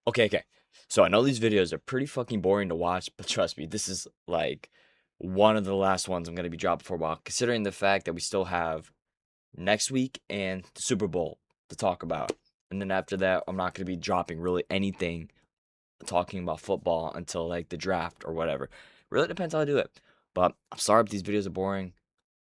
Okay. So I know these videos are pretty fucking boring to watch, but trust me, this is like one of the last ones I'm gonna be dropping for a while, considering the fact that we still have next week and the Super Bowl to talk about. And then after that, I'm not gonna be dropping really anything talking about football until like the draft or whatever. Really depends how I do it. But I'm sorry if these videos are boring.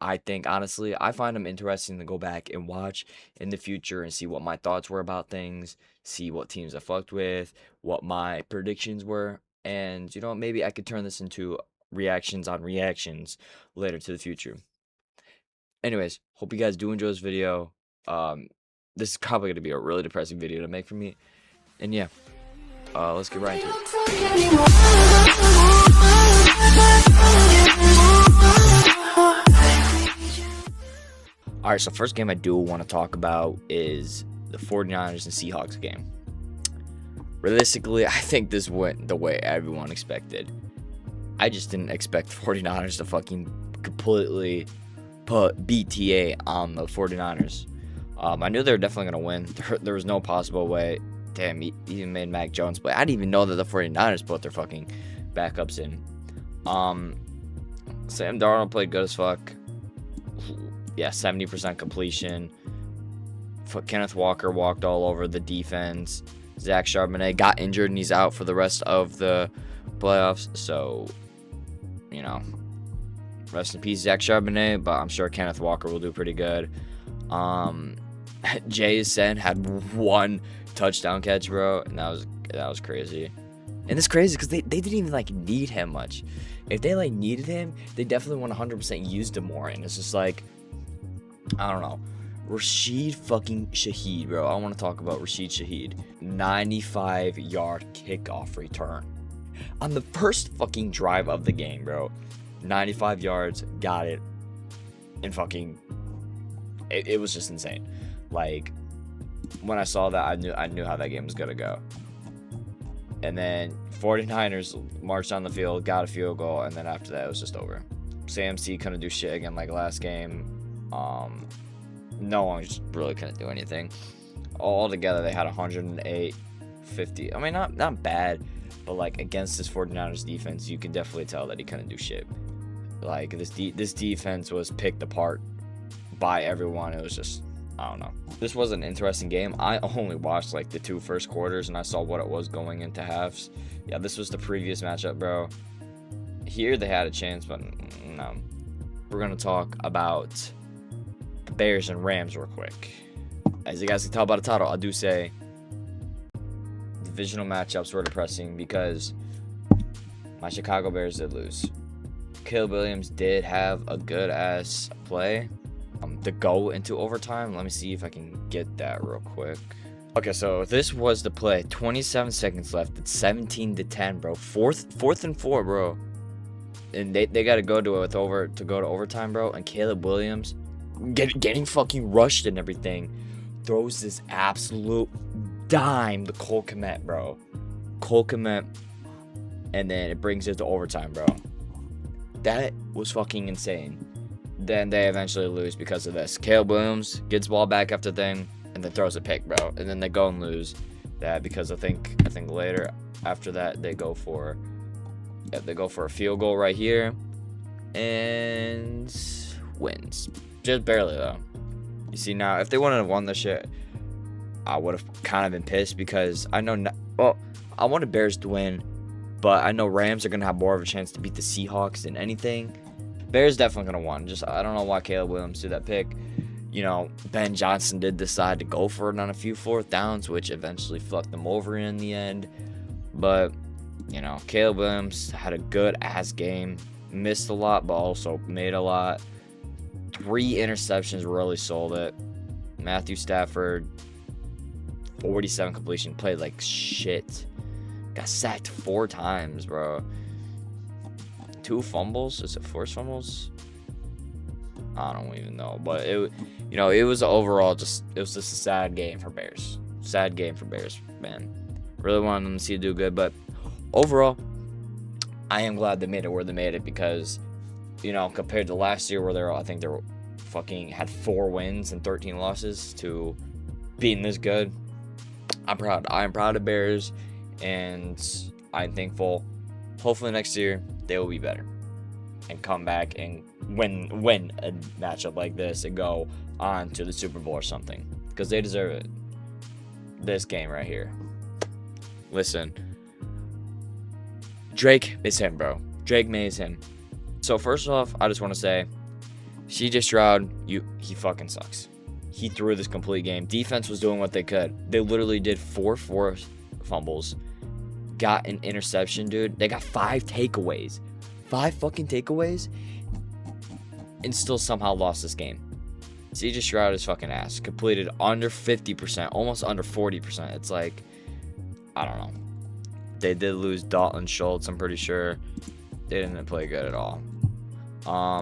I think honestly, I find them interesting to go back and watch in the future and see what my thoughts were about things, see what teams I fucked with, what my predictions were, and maybe I could turn this into reactions on reactions later to the future. Anyways, hope you guys do enjoy this video. Um, this is probably gonna be a really depressing video to make for me, and yeah, let's get right into it. All right, so first game I do want to talk about is the 49ers and Seahawks game. Realistically, I think this went the way everyone expected. I just didn't expect the 49ers to fucking completely put BTA on the 49ers. I knew they were definitely going to win. There was no possible way. Damn, he even made Mac Jones play. I didn't even know that the 49ers put their fucking backups in. Sam Darnold played good as fuck. Yeah, 70% completion. Kenneth Walker walked all over the defense. Zach Charbonnet got injured and he's out for the rest of the playoffs. So, rest in peace, Zach Charbonnet. But I'm sure Kenneth Walker will do pretty good. Jay Sen had one touchdown catch, bro, and that was crazy. And it's crazy because they didn't even need him much. If they needed him, they definitely 100% used him more. And it's just I don't know. Rashid fucking Shaheed, bro. I want to talk about Rashid Shaheed. 95-yard kickoff return. On the first fucking drive of the game, bro. 95 yards, got it. And fucking... It was just insane. When I saw that, I knew how that game was going to go. And then 49ers marched on the field, got a field goal, and then after that, it was just over. Sam C couldn't do shit again like last game. No one just really couldn't do anything. All together, they had 108, 50. I mean, not bad, but against this 49ers defense, you can definitely tell that he couldn't do shit. This defense was picked apart by everyone. It was just, I don't know. This was an interesting game. I only watched the two first quarters, and I saw what it was going into halves. Yeah, this was the previous matchup, bro. Here they had a chance, but no. We're gonna talk about Bears and Rams real quick. As you guys can tell by the title, I do say divisional matchups were depressing because my Chicago Bears did lose. Caleb Williams did have a good ass play to go into overtime. Let me see if I can get that real quick. Okay, so this was the play. 27 seconds left. It's 17-10, bro. Fourth and 4, bro. And they got to go to overtime, bro. And Caleb Williams getting fucking rushed and everything, throws this absolute dime to Cole Kmet, bro. Cole Kmet, and then it brings it to overtime, bro. That was fucking insane. Then they eventually lose because of this. Caleb Williams gets ball back after thing, and then throws a pick, bro. And then they go and lose that because I think later after that they go for a field goal right here and wins. Just barely, though. You see, now, if they wouldn't have won this shit, I would have kind of been pissed because I know... I wanted Bears to win, but I know Rams are going to have more of a chance to beat the Seahawks than anything. Bears definitely going to win. I don't know why Caleb Williams did that pick. Ben Johnson did decide to go for it on a few fourth downs, which eventually fucked them over in the end. But, Caleb Williams had a good-ass game. Missed a lot, but also made a lot. 3 interceptions really sold it. Matthew Stafford, 47 completion, played like shit. Got sacked 4 times, bro. 2 fumbles. Is it forced fumbles? I don't even know. But it was overall it was just a sad game for Bears. Sad game for Bears, man. Really wanted them to see it do good, but overall, I am glad they made it where they made it because, compared to last year where I think they were fucking had 4 wins and 13 losses to being this good. I'm proud. I am proud of Bears, and I'm thankful. Hopefully next year they will be better and come back and win a matchup like this and go on to the Super Bowl or something, because they deserve it. This game right here. Listen, Drake is him, bro. Drake May is him. So first off, I just want to say, CJ Stroud, he fucking sucks. He threw this complete game. Defense was doing what they could. They literally did 4 forced fumbles, got an interception, dude. They got 5 takeaways. 5 fucking takeaways, and still somehow lost this game. CJ Stroud is fucking ass. Completed under 50%, almost under 40%. It's like, I don't know. They did lose Dalton Schultz, I'm pretty sure. They didn't play good at all.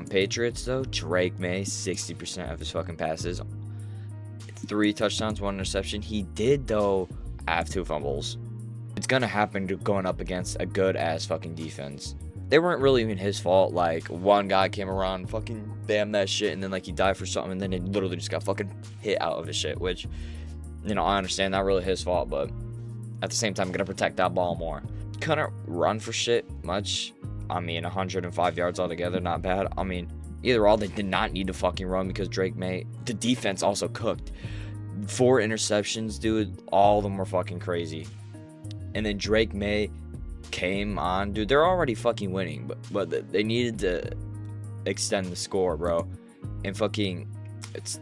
Patriots, though, Drake May, 60% of his fucking passes. 3 touchdowns, 1 interception. He did, though, have 2 fumbles. It's gonna happen going up against a good-ass fucking defense. They weren't really even his fault. Like, one guy came around, fucking bam that shit, and then, like, he died for something, and then he literally just got fucking hit out of his shit, which, you know, I understand, not really his fault, but at the same time, I'm gonna protect that ball more. Couldn't run for shit much. I mean, 105 yards altogether, not bad. I mean, either all, they did not need to fucking run because Drake May, the defense also cooked. 4 interceptions, dude, all of them were fucking crazy. And then Drake May came on, dude. They're already fucking winning, but they needed to extend the score, bro. And fucking, it's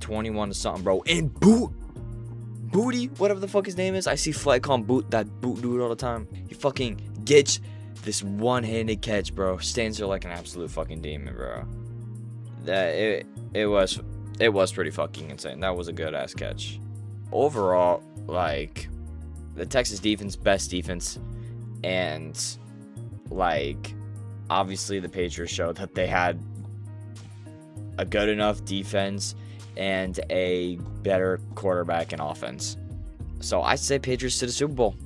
21 to something, bro. And Booty, whatever the fuck his name is. I see Flight call him that boot dude all the time. He fucking gets this one-handed catch, bro. Stands there like an absolute fucking demon, bro. That it was pretty fucking insane. That was a good ass catch. Overall, like, the Texas defense, best defense, and like, obviously the Patriots showed that they had a good enough defense and a better quarterback and offense. So I say Patriots to the Super Bowl.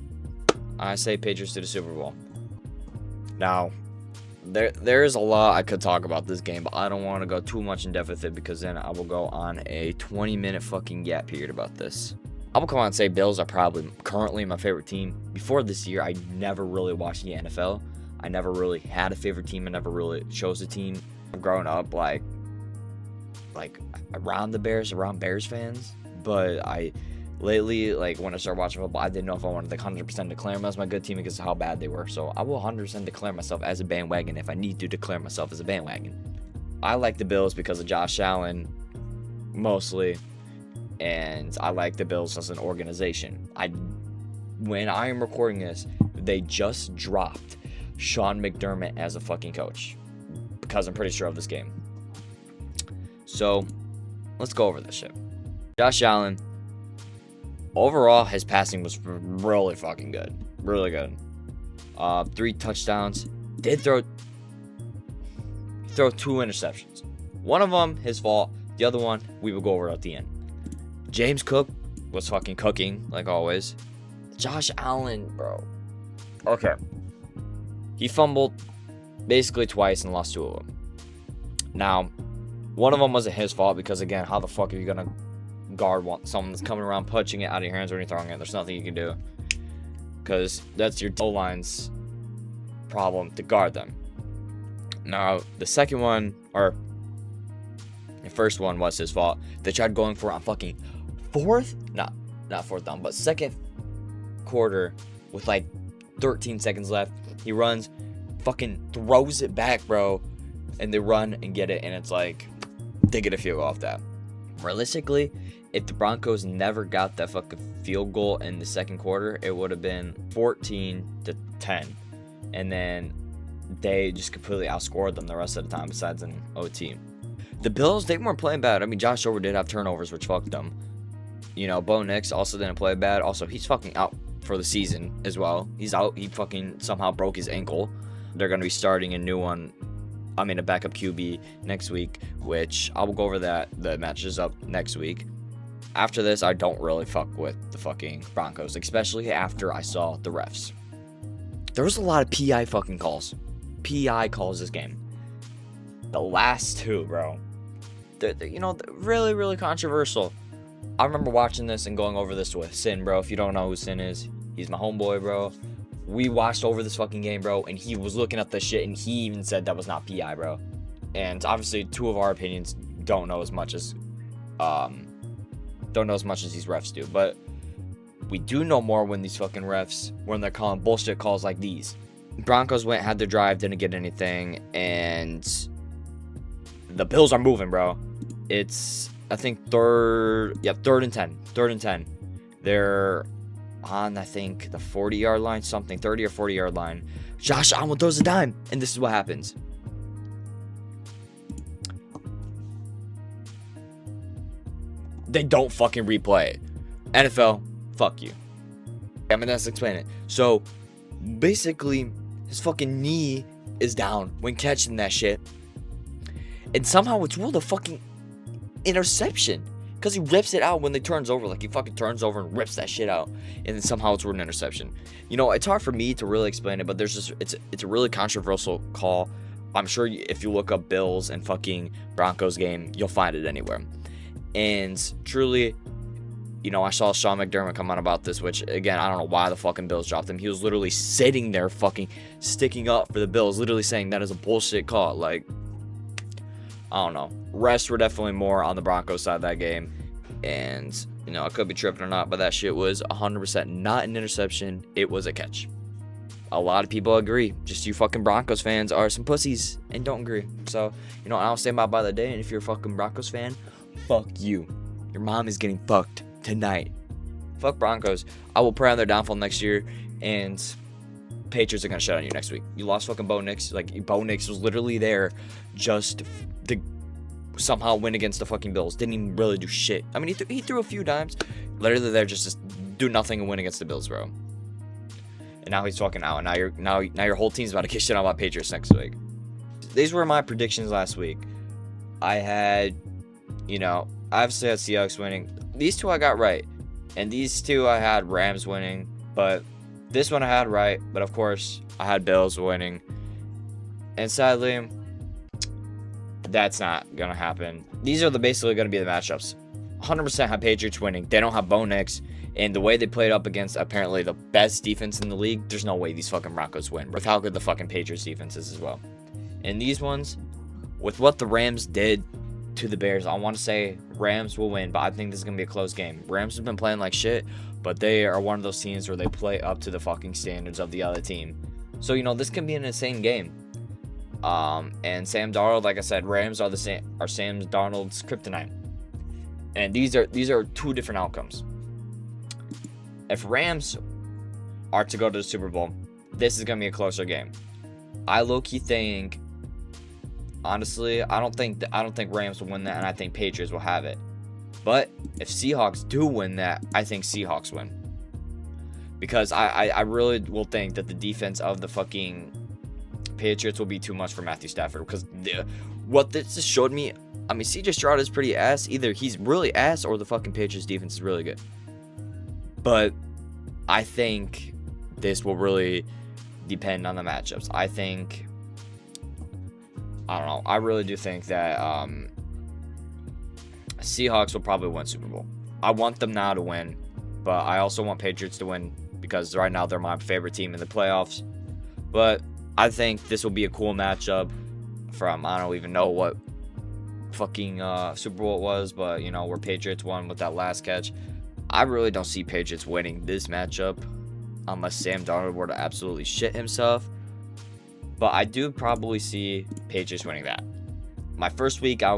Now, there is a lot I could talk about this game, but I don't want to go too much in depth with it, because then I will go on a 20-minute fucking gap period about this. I will come on and say Bills are probably currently my favorite team. Before this year, I never really watched the NFL. I never really had a favorite team. I never really chose a team. Growing up, like around Bears fans. But lately, like, when I started watching football, I didn't know if I wanted to 100% declare them as my good team because of how bad they were. So I will 100% declare myself as a bandwagon if I need to declare myself as a bandwagon. I like the Bills because of Josh Allen, mostly. And I like the Bills as an organization. When I am recording this, they just dropped Sean McDermott as a fucking coach, because I'm pretty sure of this game. So, let's go over this shit. Josh Allen, overall, his passing was really fucking good. Really good. 3 touchdowns. Did throw 2 interceptions. One of them, his fault. The other one, we will go over at the end. James Cook was fucking cooking, like always. Josh Allen, bro. Okay. He fumbled basically twice and lost 2 of them. Now, one of them wasn't his fault, because, again, how the fuck are you going to guard someone that's coming around punching it out of your hands when you're throwing it? There's nothing you can do, because that's your O-line's problem to guard them. Now, the second one, or the first one, was his fault. They tried going for it on fucking not fourth down, but second quarter with like 13 seconds left. He runs, fucking throws it back, bro, and they run and get it, and it's like, they get a field goal off that. Realistically, if the Broncos never got that fucking field goal in the second quarter, it would have been 14-10, and then they just completely outscored them the rest of the time, besides an OT. The Bills, they weren't playing bad. I mean, Josh Over did have turnovers, which fucked them. You know, Bo Nix also didn't play bad. Also, he's fucking out for the season as well. He's out. He fucking somehow broke his ankle. They're going to be starting a backup QB next week, which I will go over that. The match is up next week. After this, I don't really fuck with the fucking Broncos, especially after I saw the refs. There was a lot of PI fucking calls. PI calls this game. The last 2, bro. They're really, really controversial. I remember watching this and going over this with Sin, bro. If you don't know who Sin is, He's my homeboy, bro. We watched over this fucking game, bro, and he was looking at the shit, and he even said that was not PI, bro. And obviously, two of our opinions don't know as much as these refs do, but we do know more when these fucking refs, when they're calling bullshit calls like these. Broncos had their drive, didn't get anything, and the Bills are moving, bro. It's, I think, third and 10. They're on, I think, the 40-yard line, 30 or 40-yard line. Josh Allen throws a dime, and this is what happens. They don't fucking replay it. NFL, fuck you. I'm gonna explain it. So, basically, his fucking knee is down when catching that shit. And somehow it's ruled a fucking interception. Because he rips it out when they turns over. Like, he fucking turns over and rips that shit out. And then somehow it's ruled an interception. You know, it's hard for me to really explain it, but there's just, it's a really controversial call. I'm sure if you look up Bills and fucking Broncos game, you'll find it anywhere. And truly, you know, I saw Sean McDermott come on about this, which, again, I don't know why the fucking Bills dropped him. He was literally sitting there fucking sticking up for the Bills, literally saying that is a bullshit call. Like, I don't know. Refs were definitely more on the Broncos side of that game. And, you know, I could be tripping or not, but that shit was 100% not an interception. It was a catch. A lot of people agree. Just you fucking Broncos fans are some pussies and don't agree. So, you know, I don't stand by the day. And if you're a fucking Broncos fan, fuck you. Your mom is getting fucked tonight. Fuck Broncos. I will pray on their downfall next year, and Patriots are gonna shut on you next week. You lost fucking Bo Nix. Like, Bo Nix was literally there just to somehow win against the fucking Bills. Didn't even really do shit. I mean, he threw a few dimes. Literally there just do nothing and win against the Bills, bro. And now he's fucking out. And now your whole team's about to get shit on by Patriots next week. These were my predictions last week. I had, you know, I obviously had Seahawks winning. These two I got right. And these two I had Rams winning. But this one I had right. But of course, I had Bills winning. And sadly, that's not going to happen. These are basically going to be the matchups. 100% have Patriots winning. They don't have Bo Nix. And the way they played up against apparently the best defense in the league, there's no way these fucking Broncos win. With how good the fucking Patriots defense is as well. And these ones, with what the Rams did to the Bears, I want to say Rams will win, but I think this is going to be a close game. Rams have been playing like shit, but they are one of those teams where they play up to the fucking standards of the other team. So, you know, this can be an insane game. And Sam Darnold, like I said, Rams are Sam Darnold's kryptonite. And these are two different outcomes. If Rams are to go to the Super Bowl, this is going to be a closer game. I low-key think, honestly, I don't think Rams will win that, and I think Patriots will have it. But if Seahawks do win that, I think Seahawks win. Because I really will think that the defense of the fucking Patriots will be too much for Matthew Stafford. Because what this just showed me, I mean, CJ Stroud is pretty ass. Either he's really ass or the fucking Patriots defense is really good. But I think this will really depend on the matchups. I don't know. I really do think that Seahawks will probably win Super Bowl. I want them now to win, but I also want Patriots to win because right now they're my favorite team in the playoffs. But I think this will be a cool matchup from, I don't even know what fucking Super Bowl it was, but, you know, where Patriots won with that last catch. I really don't see Patriots winning this matchup unless Sam Darnold were to absolutely shit himself. But I do probably see Patriots winning that. My first week, I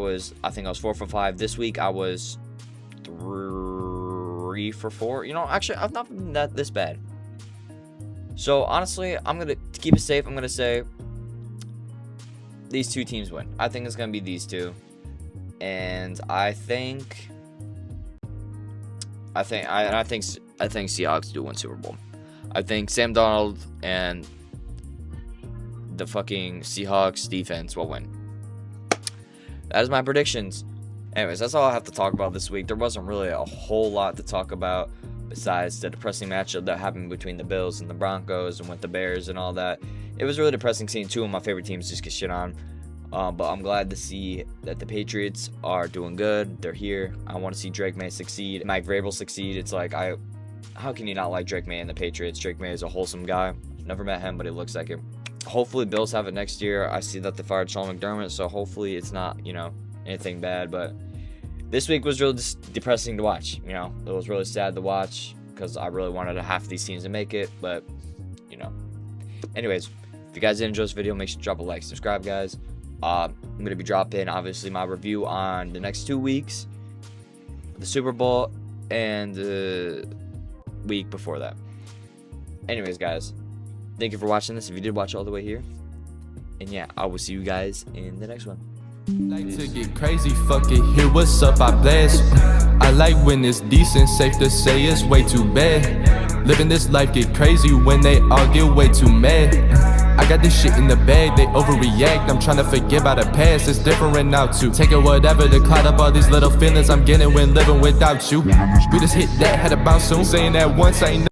think I was 4 for 5. This week, I was 3 for 4. You know, actually, I've not been this bad. So, honestly, to keep it safe, I'm going to say these two teams win. I think it's going to be these two. And I think Seahawks do win Super Bowl. I think Sam Darnold and the fucking Seahawks defense will win. That is my predictions. Anyways, that's all I have to talk about this week. There wasn't really a whole lot to talk about besides the depressing matchup that happened between the Bills and the Broncos and with the Bears and all that. It was really depressing seeing two of my favorite teams just get shit on. But I'm glad to see that the Patriots are doing good. They're here. I want to see Drake May succeed. Mike Vrabel succeed. It's like how can you not like Drake May and the Patriots? Drake May is a wholesome guy. Never met him, but he looks like him. Hopefully Bills have it next year. I see that they fired Sean McDermott, so hopefully it's not, you know, anything bad. But this week was really just depressing to watch. You know, it was really sad to watch because I really wanted half these teams to make it, but you know. Anyways, if you guys did enjoy this video, make sure to drop a like, subscribe, guys. I'm gonna be dropping obviously my review on the next 2 weeks, the Super Bowl and the week before that. Anyways, guys, thank you for watching this. If you did watch all the way here, and yeah, I will see you guys in the next one. Like to get crazy, fuck it, here what's up, I blast. I like when it's decent, safe to say it's way too bad. Living this life get crazy when they all get way too mad. I got this shit in the bag, they overreact. I'm trying to forget about the past, it's different now too. Taking whatever to cloud up all these little feelings I'm getting when living without you. We just hit that, had to bounce soon. Saying that once, I ain't